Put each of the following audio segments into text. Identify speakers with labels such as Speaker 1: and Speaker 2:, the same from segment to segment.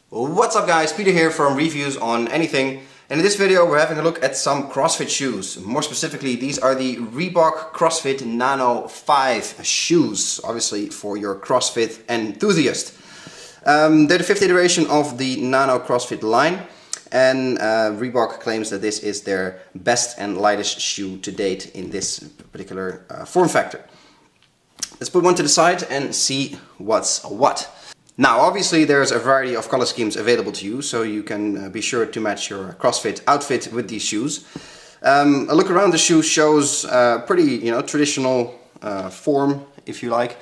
Speaker 1: What's up guys, Peter here from Reviews on Anything, and in this video we're having a look at some CrossFit shoes. More specifically, these are the Reebok CrossFit Nano 5 shoes, obviously for your CrossFit enthusiast. They're the 5th iteration of the Nano CrossFit line, and Reebok claims that this is their best and lightest shoe to date in this particular form factor. Let's put one to the side and see what's what. Now obviously there's a variety of color schemes available to you, so you can be sure to match your CrossFit outfit with these shoes. A look around the shoe shows pretty traditional form, if you like.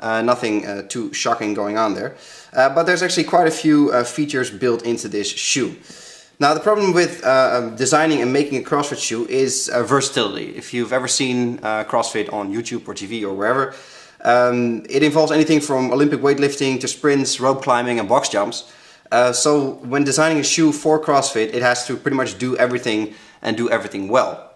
Speaker 1: Nothing too shocking going on there. But there's actually quite a few features built into this shoe. Now the problem with designing and making a CrossFit shoe is versatility. If you've ever seen CrossFit on YouTube or TV or wherever, it involves anything from Olympic weightlifting to sprints, rope climbing and box jumps. So when designing a shoe for CrossFit, it has to pretty much do everything and do everything well.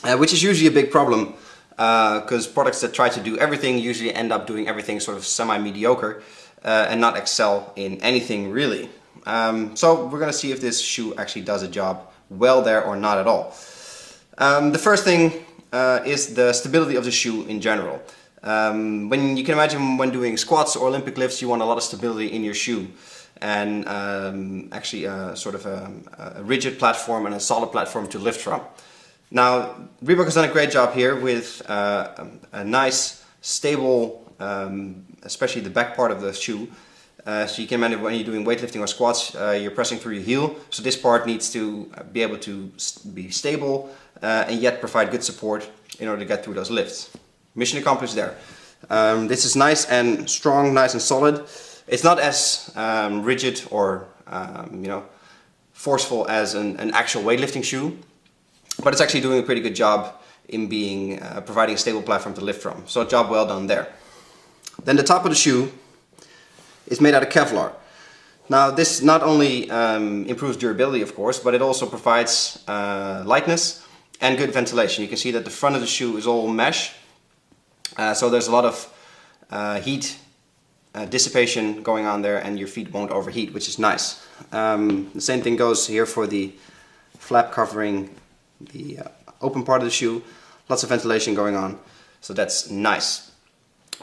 Speaker 1: Which is usually a big problem, because products that try to do everything usually end up doing everything sort of semi-mediocre and not excel in anything really. So we're going to see if this shoe actually does a job well there or not at all. The first thing is the stability of the shoe in general. When you can imagine when doing squats or Olympic lifts, you want a lot of stability in your shoe, and actually sort of a rigid platform and a solid platform to lift from. Now Reebok has done a great job here with a nice stable, especially the back part of the shoe. So you can imagine when you're doing weightlifting or squats, you're pressing through your heel, so this part needs to be able to be stable and yet provide good support in order to get through those lifts. Mission accomplished there. This is nice and strong, nice and solid. It's not as rigid or forceful as an actual weightlifting shoe, but it's actually doing a pretty good job in being providing a stable platform to lift from. So job well done there. Then the top of the shoe is made out of Kevlar. Now this not only improves durability, of course, but it also provides lightness and good ventilation. You can see that the front of the shoe is all mesh. So there's a lot of heat dissipation going on there, and your feet won't overheat, which is nice. The same thing goes here for the flap covering the open part of the shoe. Lots of ventilation going on, so that's nice.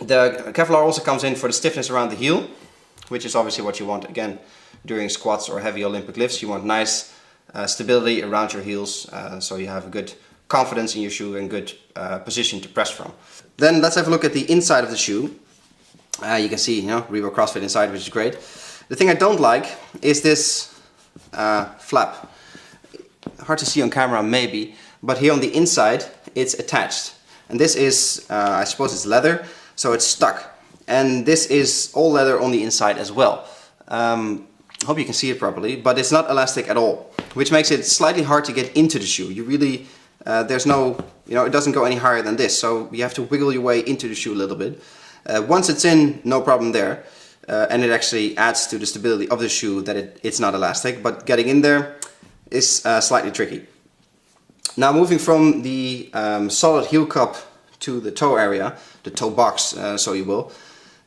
Speaker 1: The Kevlar also comes in for the stiffness around the heel, which is obviously what you want again during squats or heavy Olympic lifts. You want nice stability around your heels, so you have a good confidence in your shoe and good position to press from. Then let's have a look at the inside of the shoe. You can see, Reebok CrossFit inside, which is great. The thing I don't like is this flap. Hard to see on camera maybe, but here on the inside it's attached. And this is, I suppose it's leather, so it's stuck. And this is all leather on the inside as well. Hope you can see it properly, but it's not elastic at all, which makes it slightly hard to get into the shoe. You really, there's no, it doesn't go any higher than this, so you have to wiggle your way into the shoe a little bit. Once it's in, no problem there, and it actually adds to the stability of the shoe that it's not elastic, but getting in there is slightly tricky. Now moving from the solid heel cup to the toe area, the toe box, so you will.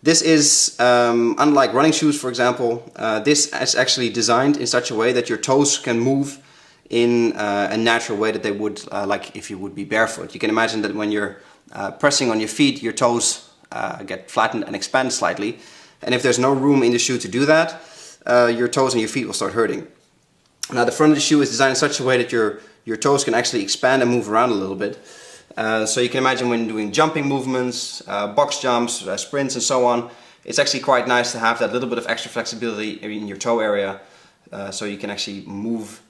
Speaker 1: This is, unlike running shoes for example, this is actually designed in such a way that your toes can move in a natural way that they would like if you would be barefoot. You can imagine that when you're pressing on your feet, your toes get flattened and expand slightly, and if there's no room in the shoe to do that, your toes and your feet will start hurting. Now the front of the shoe is designed in such a way that your toes can actually expand and move around a little bit. So you can imagine when doing jumping movements, box jumps, sprints and so on, it's actually quite nice to have that little bit of extra flexibility in your toe area, so you can actually move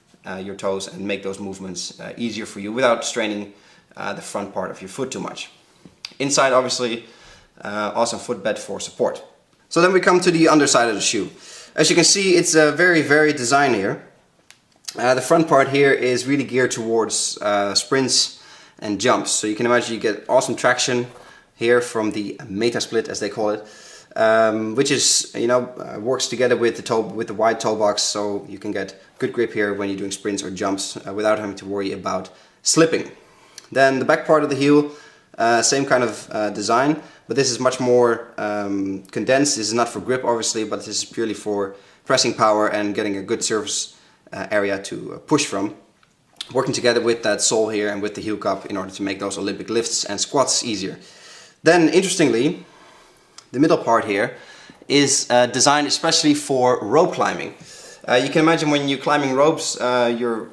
Speaker 1: your toes and make those movements easier for you without straining the front part of your foot too much. Inside obviously awesome footbed for support. So then we come to the underside of the shoe. As you can see, it's a very varied design here. The front part here is really geared towards sprints and jumps, so you can imagine you get awesome traction here from the meta split, as they call it, which is works together with the wide toe box, so you can get good grip here when you're doing sprints or jumps without having to worry about slipping. Then the back part of the heel, same kind of design, but this is much more condensed. This is not for grip obviously, but this is purely for pressing power and getting a good surface area to push from. Working together with that sole here and with the heel cup in order to make those Olympic lifts and squats easier. Then interestingly, the middle part here is designed especially for rope climbing. You can imagine when you're climbing ropes, you're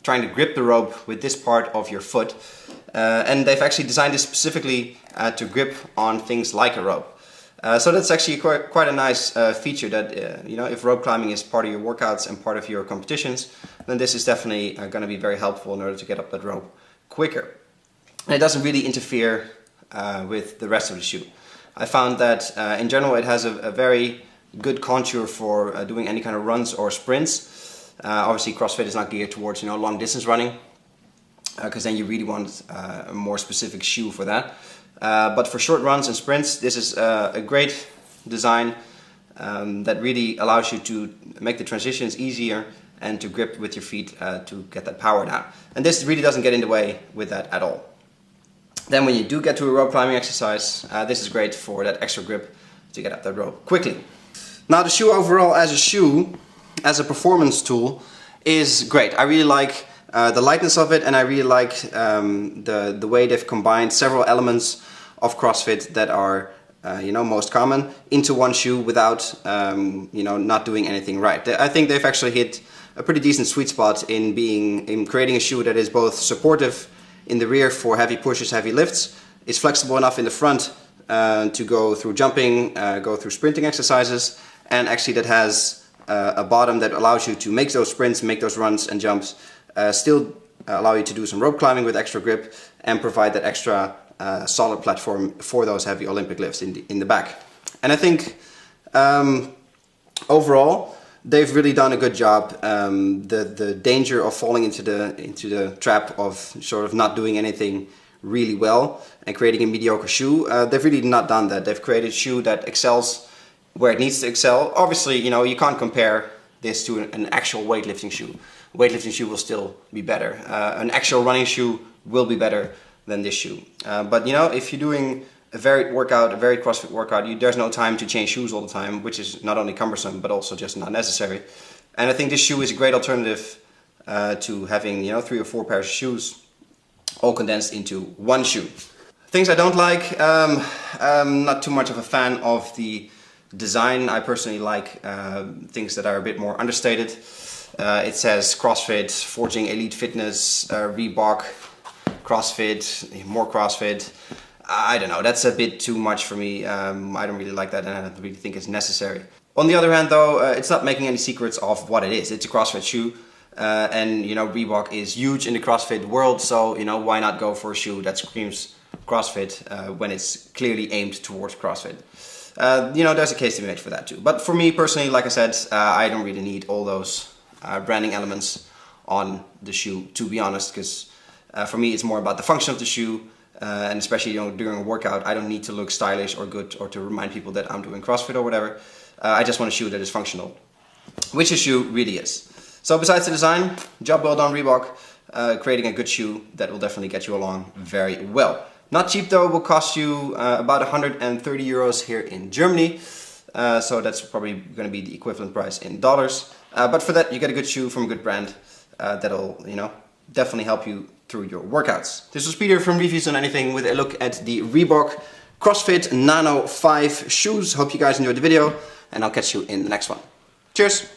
Speaker 1: trying to grip the rope with this part of your foot. And they've actually designed this specifically to grip on things like a rope. So that's actually quite a nice feature that, you know, if rope climbing is part of your workouts and part of your competitions, then this is definitely going to be very helpful in order to get up that rope quicker. And it doesn't really interfere with the rest of the shoe. I found that in general it has a very good contour for doing any kind of runs or sprints. Obviously CrossFit is not geared towards, you know, long distance running, because then you really want a more specific shoe for that. But for short runs and sprints, this is a great design that really allows you to make the transitions easier and to grip with your feet to get that power down. And this really doesn't get in the way with that at all. Then when you do get to a rope climbing exercise, this is great for that extra grip to get up that rope quickly. Now the shoe overall as a shoe, as a performance tool, is great. I really like the lightness of it, and I really like the way they've combined several elements of CrossFit that are you know, most common into one shoe without you know, not doing anything right. I think they've actually hit a pretty decent sweet spot in creating a shoe that is both supportive in the rear for heavy pushes, heavy lifts, is flexible enough in the front to go through jumping, go through sprinting exercises, and actually that has a bottom that allows you to make those sprints, make those runs and jumps, still allow you to do some rope climbing with extra grip and provide that extra solid platform for those heavy Olympic lifts in the back. And I think overall they've really done a good job. The danger of falling into the trap of sort of not doing anything really well and creating a mediocre shoe, they've really not done that. They've created a shoe that excels where it needs to excel. Obviously, you know, you can't compare this to an actual weightlifting shoe. Weightlifting shoe will still be better. An actual running shoe will be better than this shoe. But you know, if you're doing a varied workout, a varied CrossFit workout, there's no time to change shoes all the time, which is not only cumbersome but also just not necessary. And I think this shoe is a great alternative to having, you know, 3 or 4 pairs of shoes all condensed into one shoe. Things I don't like, I'm not too much of a fan of the design. I personally like things that are a bit more understated. It says CrossFit, Forging Elite Fitness, Reebok, CrossFit, more CrossFit. I don't know, that's a bit too much for me. I don't really like that, and I don't really think it's necessary. On the other hand though, it's not making any secrets of what it is. It's a CrossFit shoe, and you know, Reebok is huge in the CrossFit world, so you know, why not go for a shoe that screams CrossFit when it's clearly aimed towards CrossFit. You know, there's a case to be made for that too. But for me personally, like I said, I don't really need all those branding elements on the shoe, to be honest, because for me it's more about the function of the shoe, and especially, you know, during a workout, I don't need to look stylish or good or to remind people that I'm doing CrossFit or whatever. I just want a shoe that is functional, which the shoe really is. So besides the design, job well done Reebok, creating a good shoe that will definitely get you along very well. Not cheap though, will cost you about 130 euros here in Germany. So that's probably going to be the equivalent price in dollars. But for that, you get a good shoe from a good brand that'll, you know, definitely help you through your workouts. This was Peter from Reviews on Anything with a look at the Reebok CrossFit Nano 5 shoes. Hope you guys enjoyed the video, and I'll catch you in the next one. Cheers!